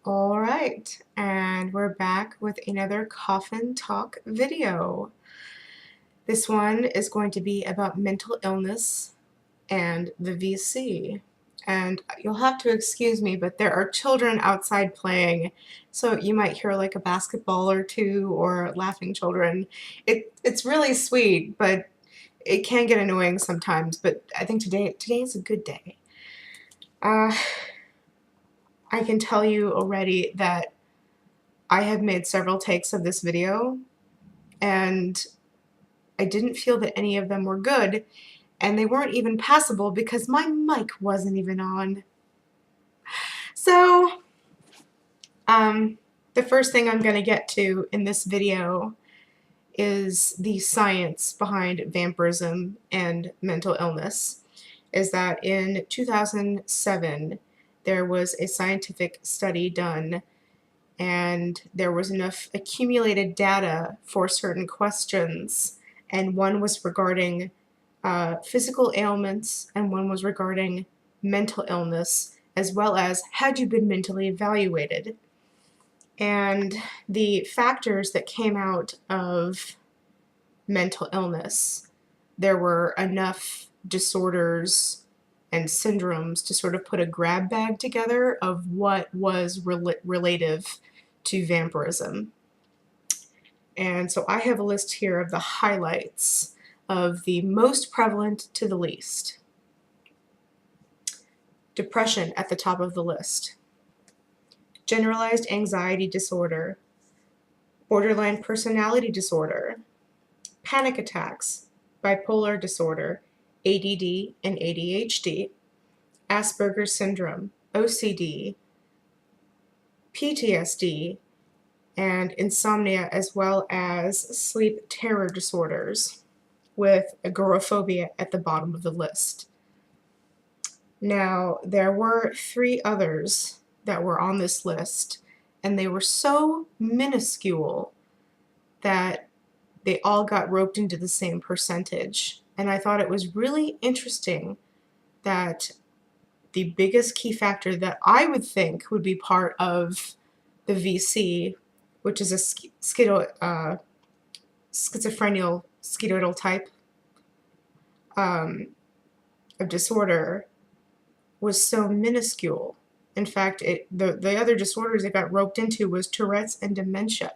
All right, and we're back with another coffin talk video. This one is going to be about mental illness and the VC. And you'll have to excuse me, but there are children outside playing, so you might hear like a basketball or two or laughing children. It's really sweet, but it can get annoying sometimes. But I think today is a good day. I can tell you already that I have made several takes of this video, and I didn't feel that any of them were good, and they weren't even passable because my mic wasn't even on. So, the first thing I'm going to get to in this video is the science behind vampirism and mental illness. Is that in 2007, there was a scientific study done, and there was enough accumulated data for certain questions, and one was regarding physical ailments and one was regarding mental illness, as well as had you been mentally evaluated. And the factors that came out of mental illness, there were enough disorders and syndromes to sort of put a grab bag together of what was relative to vampirism. And so I have a list here of the highlights of the most prevalent to the least. Depression at the top of the list. Generalized anxiety disorder. Borderline personality disorder. Panic attacks. Bipolar disorder. ADD and ADHD. Asperger's syndrome. OCD. PTSD. And insomnia, as well as sleep terror disorders, with agoraphobia at the bottom of the list. Now, there were 3 others that were on this list, and they were so minuscule that they all got roped into the same percentage. And I thought it was really interesting that the biggest key factor that I would think would be part of the VC, which is a schizophrenial schizoidal type of disorder, was so minuscule. In fact, the other disorders it got roped into was Tourette's and dementia.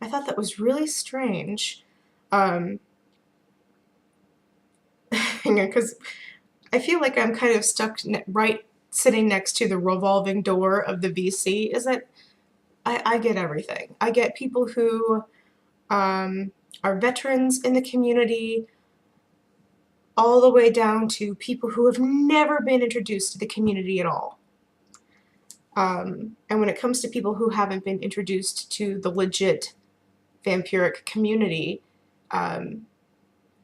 I thought that was really strange, because I feel like I'm kind of stuck right sitting next to the revolving door of the VC, is that I get everything. I get people who are veterans in the community, all the way down to people who have never been introduced to the community at all. And when it comes to people who haven't been introduced to the legit vampiric community,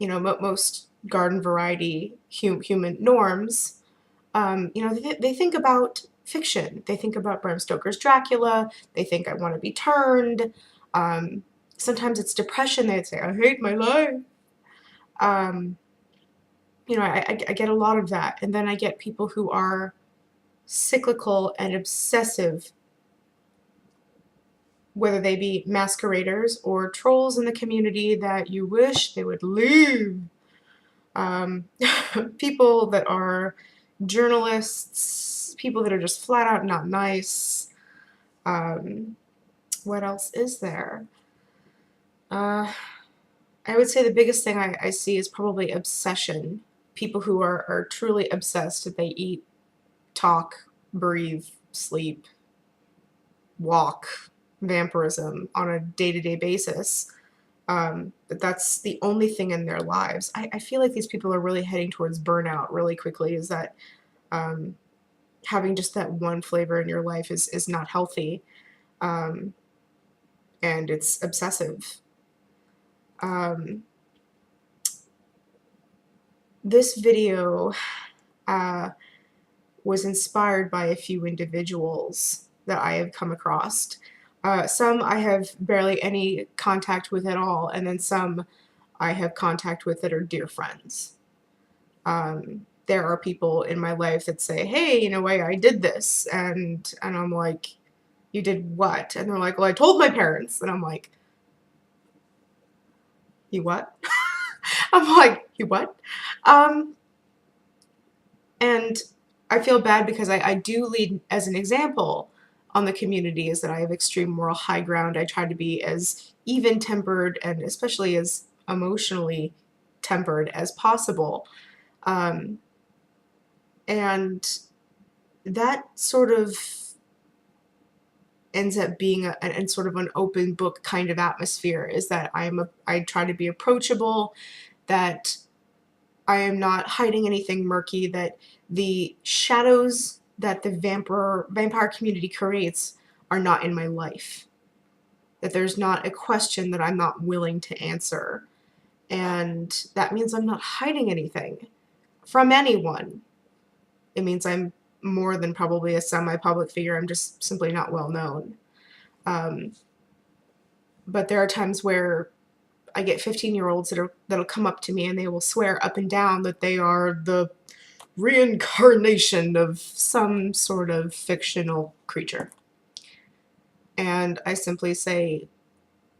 most garden variety human norms, they think about fiction. They think about Bram Stoker's Dracula. They think I want to be turned. Sometimes it's depression. They'd say, I hate my life. I get a lot of that. And then I get people who are cyclical and obsessive, whether they be masqueraders or trolls in the community that you wish they would leave. People that are journalists, people that are just flat out not nice. What else is there? I would say the biggest thing I see is probably obsession. People who are truly obsessed, that they eat, talk, breathe, sleep, walk, vampirism on a day-to-day basis. But that's the only thing in their lives. I feel like these people are really heading towards burnout really quickly, is that having just that one flavor in your life is not healthy, and it's obsessive. This video was inspired by a few individuals that I have come across. Some I have barely any contact with at all, and then some I have contact with that are dear friends. There are people in my life that say, hey, I did this, and I'm like, You did what? And they're like, well, I told my parents. And I'm like, you what? I'm like, you what? Um, and I feel bad because I do lead as an example on the community is that I have extreme moral high ground. I try to be as even tempered and especially as emotionally tempered as possible. Um, and that sort of ends up being and sort of an open book kind of atmosphere is that I try to be approachable, that I am not hiding anything murky, that the shadows that the vampire community creates are not in my life, that there's not a question that I'm not willing to answer. And that means I'm not hiding anything from anyone. It means I'm more than probably a semi-public figure. I'm just simply not well known. Um, but there are times where I get 15-year-olds that'll come up to me and they will swear up and down that they are the reincarnation of some sort of fictional creature. And I simply say,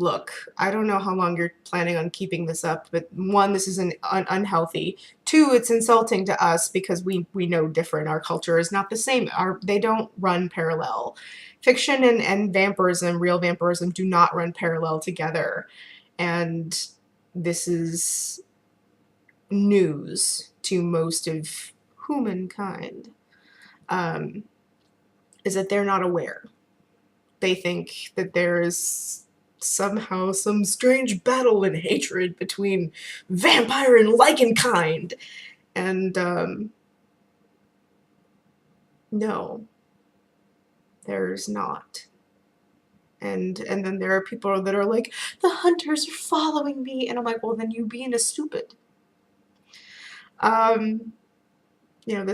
look, I don't know how long you're planning on keeping this up, but one, this is unhealthy. Two, it's insulting to us because we know different. Our culture is not the same. They don't run parallel. Fiction and vampirism, real vampirism, do not run parallel together. And this is news to most of humankind, is that they're not aware. They think that there is somehow some strange battle and hatred between vampire and lichen kind. And no, there's not. And then there are people that are like, the hunters are following me. And I'm like, well, then you being a stupid. You know,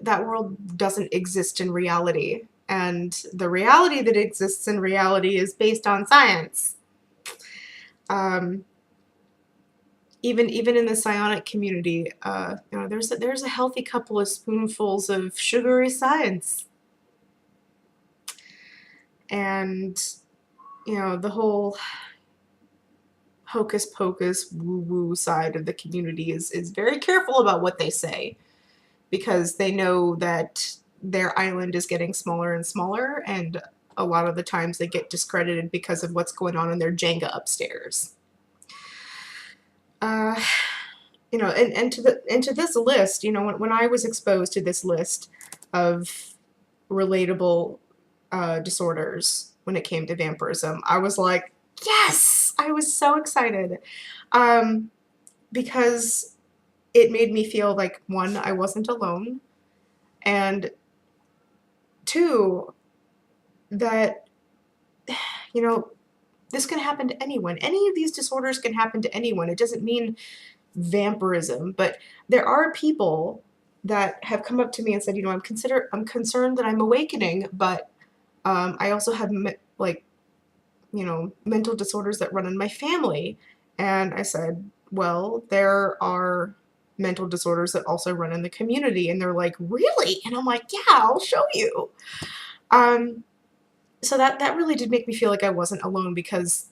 that world doesn't exist in reality. And the reality that exists in reality is based on science. Even in the psionic community, there's a healthy couple of spoonfuls of sugary science. And, the whole hocus pocus woo-woo side of the community is very careful about what they say, because they know that their island is getting smaller and smaller, and a lot of the times they get discredited because of what's going on in their Jenga upstairs. And to this list, when I was exposed to this list of relatable disorders when it came to vampirism, I was like, yes! I was so excited. Because it made me feel like, one, I wasn't alone, and two, that, this can happen to anyone. Any of these disorders can happen to anyone. It doesn't mean vampirism, but there are people that have come up to me and said, I'm concerned that I'm awakening, but I also have mental disorders that run in my family. And I said, well, there are mental disorders that also run in the community. And they're like, really? And I'm like, yeah, I'll show you. So that really did make me feel like I wasn't alone, because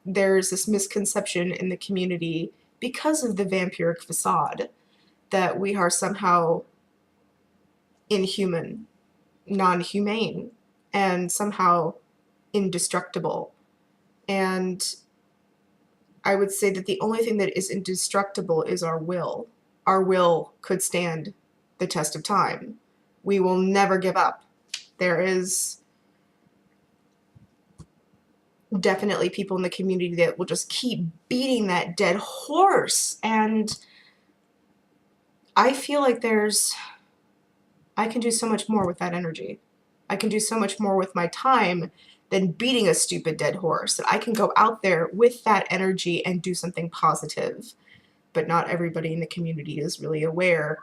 there's this misconception in the community because of the vampiric facade that we are somehow inhuman, non-humane, and somehow indestructible. And I would say that the only thing that is indestructible is our will. Our will could stand the test of time. We will never give up. There is definitely people in the community that will just keep beating that dead horse. And I feel like I can do so much more with that energy. I can do so much more with my time than beating a stupid dead horse. That I can go out there with that energy and do something positive. But not everybody in the community is really aware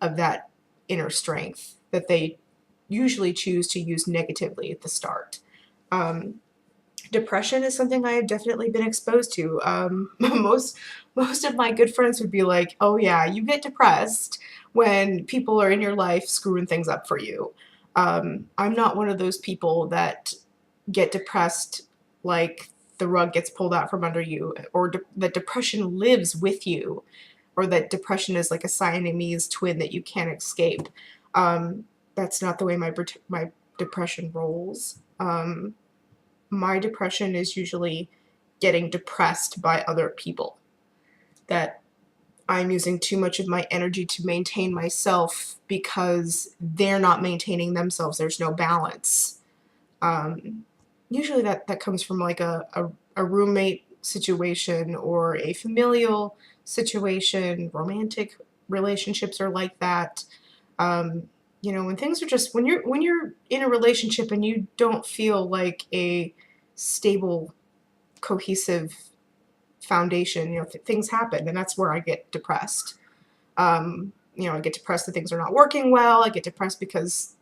of that inner strength that they usually choose to use negatively at the start. Depression is something I have definitely been exposed to. Most of my good friends would be like, oh yeah, you get depressed when people are in your life screwing things up for you. I'm not one of those people that get depressed like the rug gets pulled out from under you, or that depression lives with you, or that depression is like a Siamese twin that you can't escape. That's not the way my depression rolls. My depression is usually getting depressed by other people. That I'm using too much of my energy to maintain myself because they're not maintaining themselves. There's no balance. Um, Usually that comes from like a roommate situation or a familial situation. Romantic relationships are like that. Um, when things are just when you're in a relationship and you don't feel like a stable, cohesive foundation, things happen, and that's where I get depressed. I get depressed that things are not working well. I get depressed because,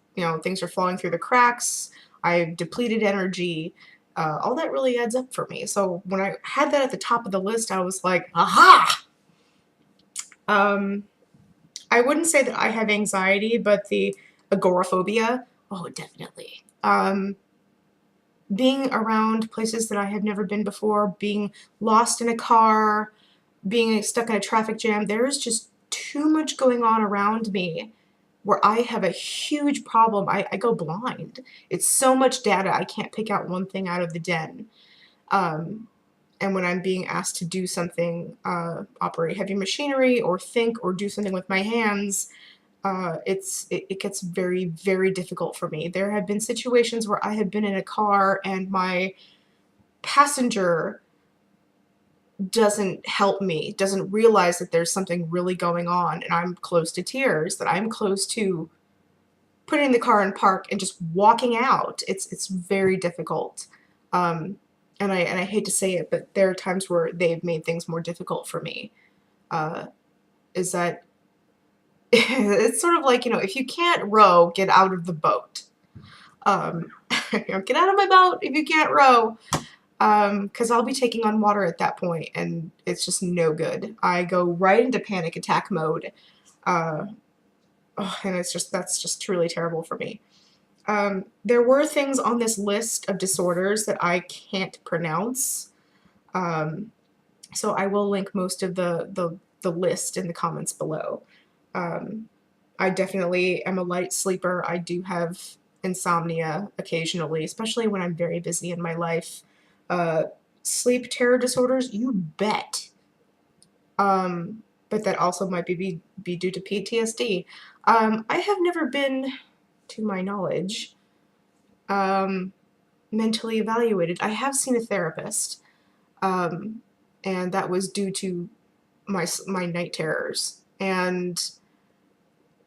things are falling through the cracks. I've depleted energy. All that really adds up for me. So when I had that at the top of the list, I was like, aha! Um, I wouldn't say that I have anxiety, but the agoraphobia, oh, definitely. Being around places that I have never been before, being lost in a car, being stuck in a traffic jam, there is just too much going on around me where I have a huge problem. I go blind. It's so much data, I can't pick out one thing out of the den. Um, and when I'm being asked to do something, operate heavy machinery or think or do something with my hands, it gets very, very difficult for me. There have been situations where I have been in a car and my passenger doesn't help me, doesn't realize that there's something really going on, and I'm close to tears, that I'm close to putting the car in park and just walking out. It's very difficult. Um, and I hate to say it, but there are times where they've made things more difficult for me. Uh, is that it's sort of like, if you can't row, get out of the boat. Um, get out of my boat if you can't row. Because I'll be taking on water at that point, and it's just no good. I go right into panic attack mode, uh, and that's just truly terrible for me. There were things on this list of disorders that I can't pronounce, um, so I will link most of the list in the comments below. Um, I definitely am a light sleeper. I do have insomnia occasionally, especially when I'm very busy in my life. Uh, Sleep terror disorders, you bet. But that also might be due to PTSD. I have never been, to my knowledge, um, mentally evaluated. I have seen a therapist, um, and that was due to my night terrors. And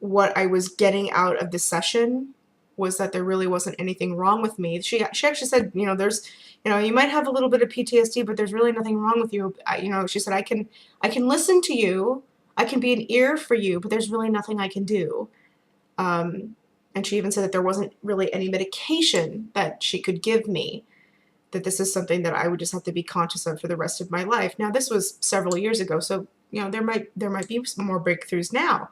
what I was getting out of the session was that there really wasn't anything wrong with me. She actually said, you might have a little bit of PTSD, but there's really nothing wrong with you. She said, I can listen to you, I can be an ear for you, but there's really nothing I can do. And she even said that there wasn't really any medication that she could give me, that this is something that I would just have to be conscious of for the rest of my life. Now, this was several years ago, so there might be some more breakthroughs now.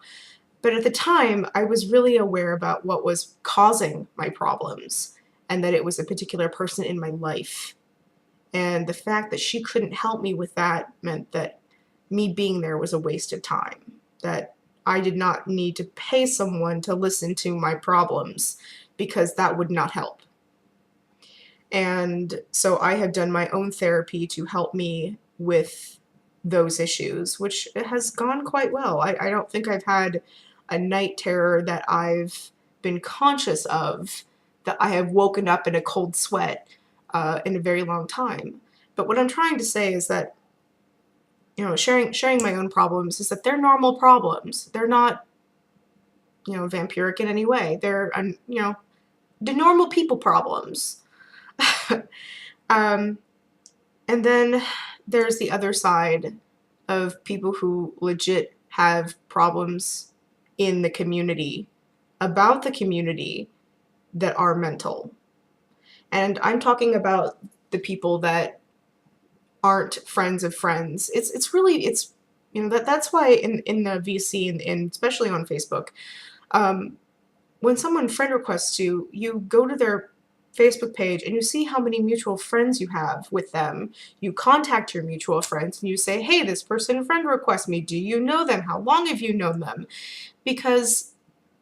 But at the time, I was really aware about what was causing my problems, and that it was a particular person in my life. And the fact that she couldn't help me with that meant that me being there was a waste of time, that I did not need to pay someone to listen to my problems, because that would not help. And so I have done my own therapy to help me with those issues, which has gone quite well. I don't think I've had a night terror that I've been conscious of, that I have woken up in a cold sweat in a very long time. But what I'm trying to say is that, sharing my own problems is that they're normal problems. They're not, vampiric in any way. They're, the normal people problems. um, and then there's the other side of people who legit have problems in the community, about the community, that are mental. And I'm talking about the people that aren't friends of friends. It's really, that's why in the VC, and especially on Facebook, um, when someone friend requests you, you go to their Facebook page and you see how many mutual friends you have with them. You contact your mutual friends and you say, hey, this person friend requests me. Do you know them? How long have you known them? Because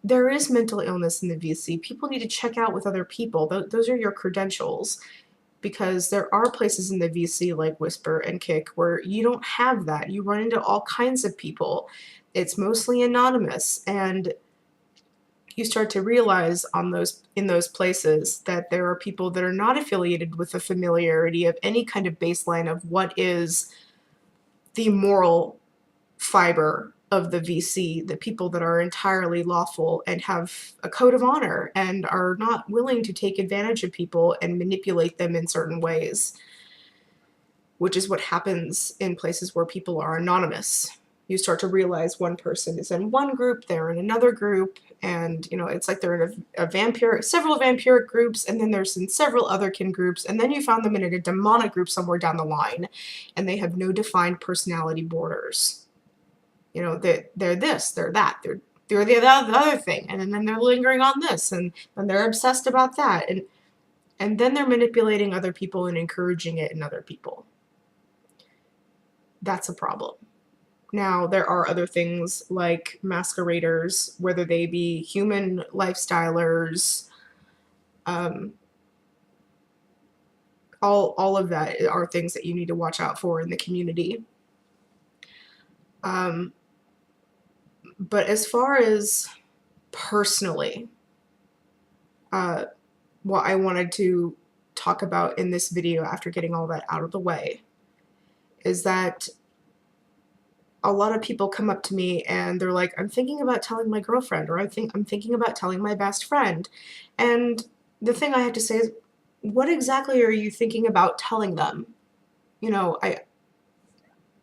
there is mental illness in the VC. People need to check out with other people. Those are your credentials. Because there are places in the VC like Whisper and Kick where you don't have that. You run into all kinds of people. It's mostly anonymous, and you start to realize in those places that there are people that are not affiliated with the familiarity of any kind of baseline of what is the moral fiber of the VC, the people that are entirely lawful and have a code of honor and are not willing to take advantage of people and manipulate them in certain ways, which is what happens in places where people are anonymous. You start to realize one person is in one group, they're in another group, and it's like they're in several vampiric groups, and then there's in several other kin groups, and then you found them in a demonic group somewhere down the line, and they have no defined personality borders. They're this, they're that, they're the other thing, and then they're lingering on this, and then they're obsessed about that, and then they're manipulating other people and encouraging it in other people. That's a problem. Now, there are other things like masqueraders, whether they be human lifestylers, all of that are things that you need to watch out for in the community. But as far as personally, what I wanted to talk about in this video after getting all that out of the way is that a lot of people come up to me and they're like, I'm thinking about telling my girlfriend, or I'm thinking about telling my best friend. And the thing I have to say is, what exactly are you thinking about telling them?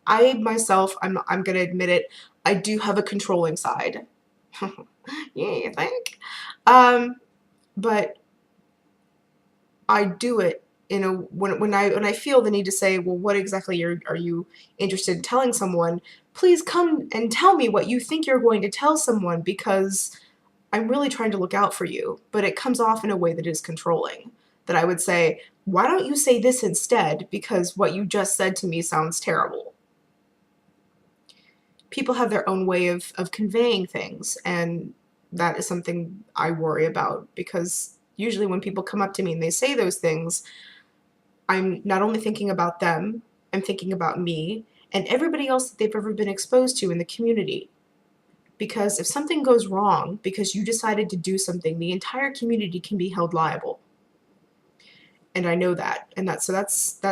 I myself, I'm going to admit it, I do have a controlling side. Yeah, you think? But I do it when I feel the need to say, well, what exactly are you interested in telling someone? Please come and tell me what you think you're going to tell someone, because I'm really trying to look out for you. But it comes off in a way that is controlling. That I would say, why don't you say this instead? Because what you just said to me sounds terrible. People have their own way of conveying things, and that is something I worry about, because usually when people come up to me and they say those things, I'm not only thinking about them, I'm thinking about me and everybody else that they've ever been exposed to in the community. Because if something goes wrong because you decided to do something, the entire community can be held liable. And I know that. And that's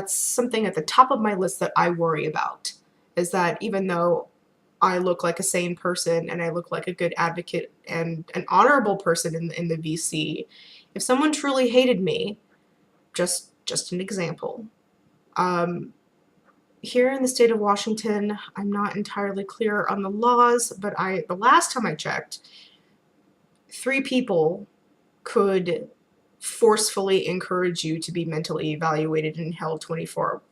something at the top of my list that I worry about, is that even though I look like a sane person and I look like a good advocate and an honorable person in the VC, if someone truly hated me, just an example. Here in the state of Washington, I'm not entirely clear on the laws, but the last time I checked, 3 people could forcefully encourage you to be mentally evaluated and held 24,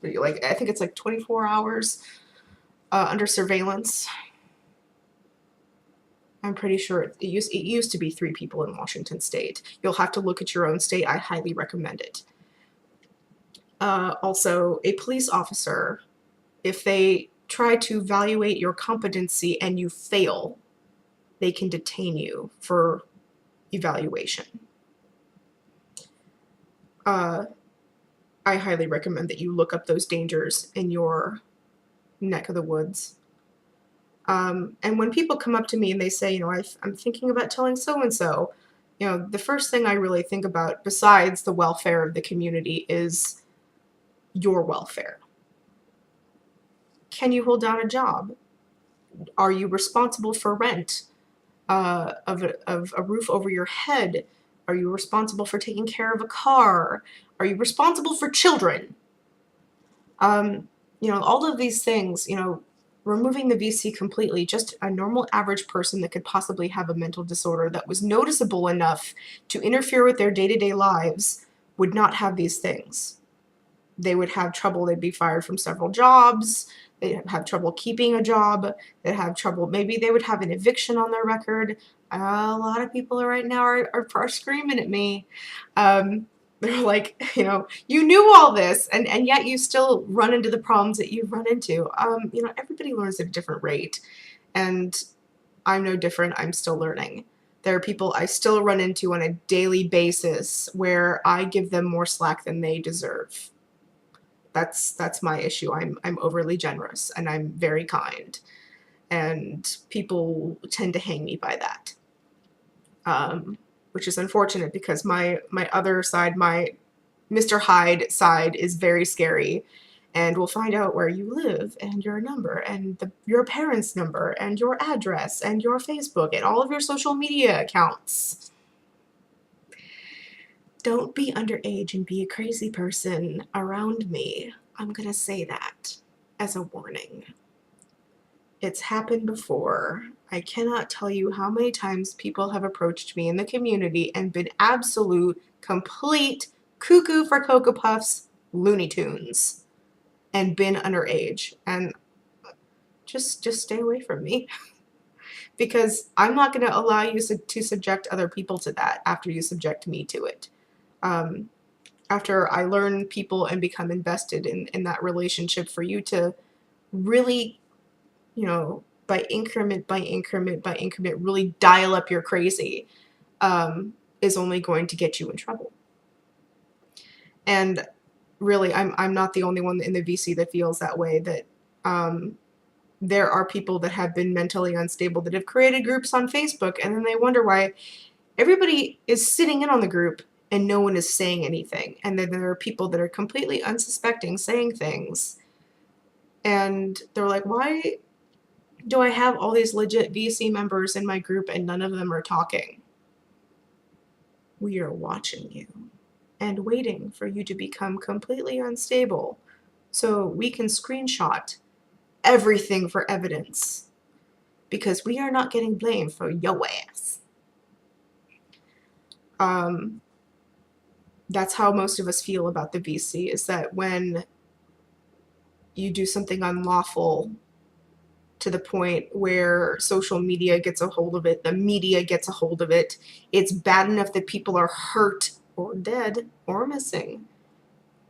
I think it's like 24 hours under surveillance. I'm pretty sure it used to be 3 people in Washington state. You'll have to look at your own state. I highly recommend it. Also, a police officer, if they try to evaluate your competency and you fail, they can detain you for evaluation. I highly recommend that you look up those dangers in your neck of the woods. And when people come up to me and they say, I'm thinking about telling so-and-so, the first thing I really think about, besides the welfare of the community, is your welfare. Can you hold down a job? Are you responsible for rent of a roof over your head? Are you responsible for taking care of a car? Are you responsible for children? All of these things, removing the VC completely, just a normal average person that could possibly have a mental disorder that was noticeable enough to interfere with their day-to-day lives would not have these things. They would have trouble. They'd be fired from several jobs. They'd have trouble keeping a job. They'd have trouble. Maybe they would have an eviction on their record. A lot of people right now are screaming at me. Um, they're like, you knew all this, and yet you still run into the problems that you've run into. Everybody learns at a different rate, and I'm no different. I'm still learning. There are people I still run into on a daily basis where I give them more slack than they deserve. That's my issue. I'm overly generous and I'm very kind, and people tend to hang me by that, which is unfortunate because my other side, my Mr. Hyde side, is very scary, and will find out where you live and your number and your parents' number and your address and your Facebook and all of your social media accounts. Don't be underage and be a crazy person around me. I'm gonna say that as a warning. It's happened before. I cannot tell you how many times people have approached me in the community and been absolute, complete cuckoo for Cocoa Puffs Looney Tunes and been underage. And just stay away from me because I'm not going to allow you to subject other people to that after you subject me to it. After I learn people and become invested in that relationship, for you to really, by increment, really dial up your crazy, is only going to get you in trouble. And really, I'm not the only one in the VC that feels that way, that there are people that have been mentally unstable that have created groups on Facebook, and then they wonder why everybody is sitting in on the group and no one is saying anything. And then there are people that are completely unsuspecting saying things. And they're like, why do I have all these legit VC members in my group and none of them are talking? We are watching you and waiting for you to become completely unstable so we can screenshot everything for evidence, because we are not getting blamed for your ass. That's how most of us feel about the VC, is that when you do something unlawful to the point where social media gets a hold of it, the media gets a hold of it, it's bad enough that people are hurt or dead or missing.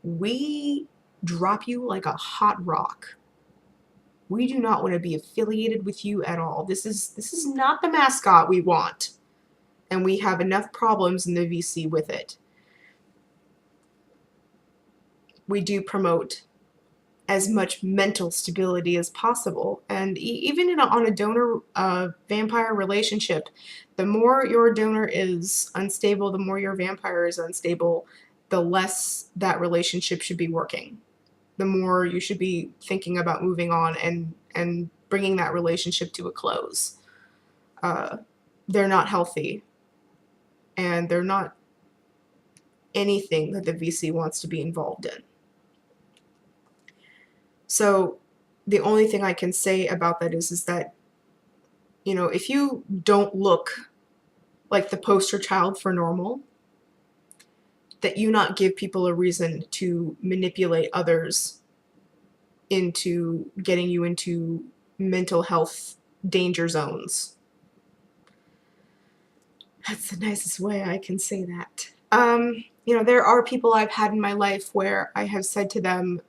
We drop you like a hot rock. We do not want to be affiliated with you at all. This is not the mascot we want. And we have enough problems in the VC with it. We do promote as much mental stability as possible. And even on a donor vampire relationship, the more your donor is unstable, the more your vampire is unstable, the less that relationship should be working. The more you should be thinking about moving on and bringing that relationship to a close. They're not healthy, and they're not anything that the VC wants to be involved in. So the only thing I can say about that is that, if you don't look like the poster child for normal, that you not give people a reason to manipulate others into getting you into mental health danger zones. That's the nicest way I can say that. There are people I've had in my life where I have said to them,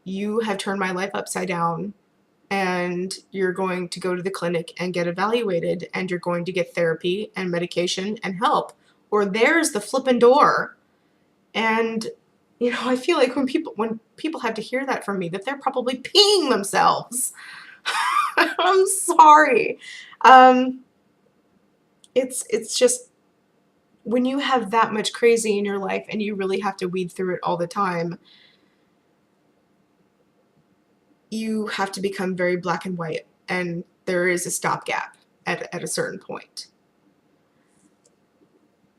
you have turned my life upside down, and you're going to go to the clinic and get evaluated, and you're going to get therapy and medication and help, or there's the flippin' door. And I feel like when people have to hear that from me, that they're probably peeing themselves. I'm sorry. It's just, when you have that much crazy in your life and you really have to weed through it all the time, you have to become very black and white, and there is a stopgap at a certain point.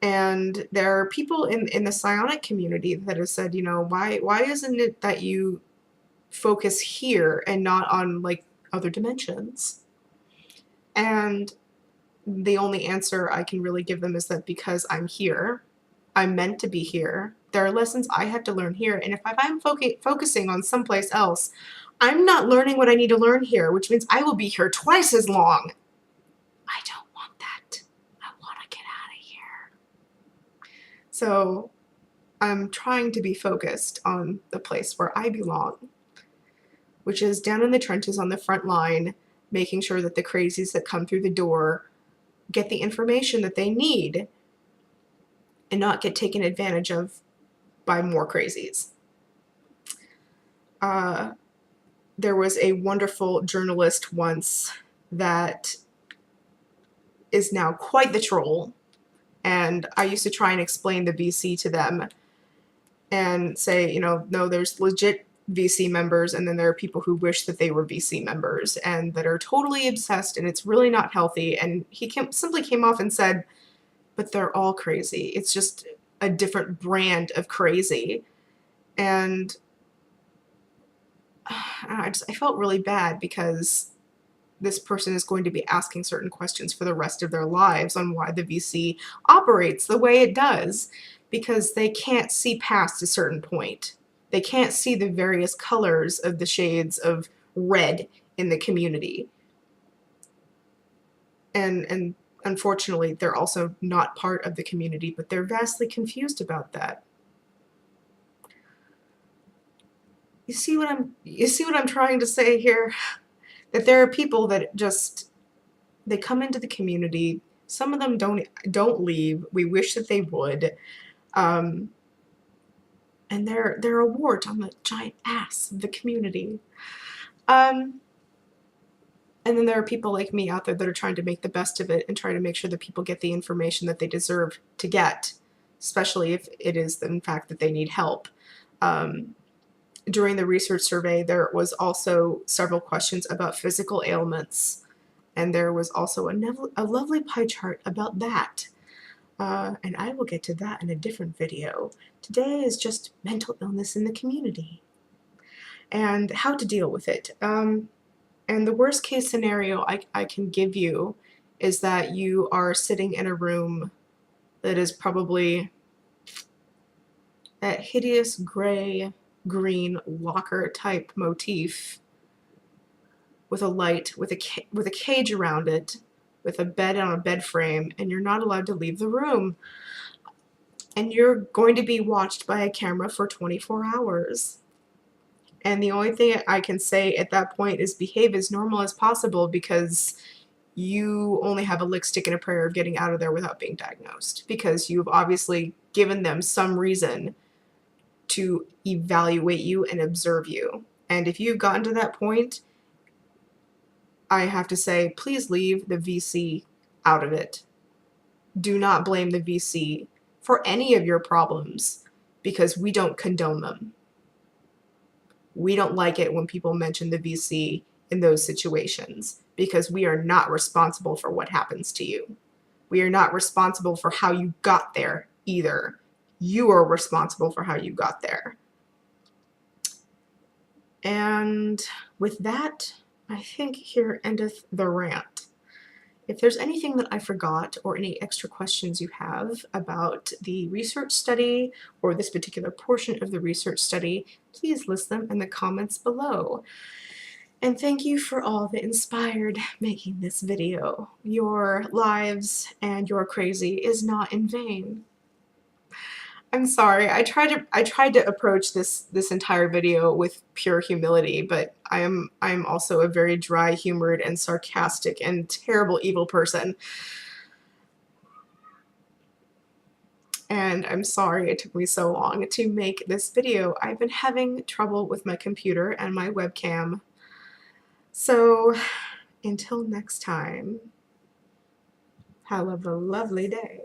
And there are people in the psionic community that have said, why isn't it that you focus here and not on like other dimensions? And the only answer I can really give them is that because I'm here, I'm meant to be here. There are lessons I have to learn here, and if I'm focusing on someplace else, I'm not learning what I need to learn here, which means I will be here twice as long. I don't want So I'm trying to be focused on the place where I belong, which is down in the trenches on the front line, making sure that the crazies that come through the door get the information that they need and not get taken advantage of by more crazies. There was a wonderful journalist once that is now quite the troll, and I used to try and explain the VC to them and say, you know, no, there's legit VC members, and then there are people who wish that they were VC members and that are totally obsessed, and it's really not healthy. And he simply came off and said, but they're all crazy. It's just a different brand of crazy. And I felt really bad because this person is going to be asking certain questions for the rest of their lives on why the VC operates the way it does, because they can't see past a certain point. They can't see the various colors of the shades of red in the community. And unfortunately, they're also not part of the community, but they're vastly confused about that. You see what I'm trying to say here? That there are people that just, they come into the community. Some of them don't leave. We wish that they would. And they're a wart on the giant ass of the community. And then there are people like me out there that are trying to make the best of it and try to make sure that people get the information that they deserve to get, especially if it is in fact that they need help. During the research survey, there was also several questions about physical ailments, and there was also a lovely pie chart about that. And I will get to that in a different video. Today is just mental illness in the community and how to deal with it. And the worst case scenario I can give you is that you are sitting in a room that is probably that hideous gray green locker type motif with a light, with a cage around it, with a bed on a bed frame, and you're not allowed to leave the room. And you're going to be watched by a camera for 24 hours. And the only thing I can say at that point is behave as normal as possible, because you only have a lick, stick, and a prayer of getting out of there without being diagnosed, because you've obviously given them some reason to evaluate you and observe you. And if you've gotten to that point, I have to say, please leave the VC out of it. Do not blame the VC for any of your problems, because we don't condone them. We don't like it when people mention the VC in those situations, because we are not responsible for what happens to you. We are not responsible for how you got there either. You are responsible for how you got there. And with that, I think here endeth the rant. If there's anything that I forgot or any extra questions you have about the research study or this particular portion of the research study, please list them in the comments below. And thank you for all that inspired making this video. Your lives and your crazy is not in vain. I'm sorry. I tried to approach this entire video with pure humility, but I'm also a very dry humored and sarcastic and terrible evil person. And I'm sorry it took me so long to make this video. I've been having trouble with my computer and my webcam. So until next time, have a lovely day.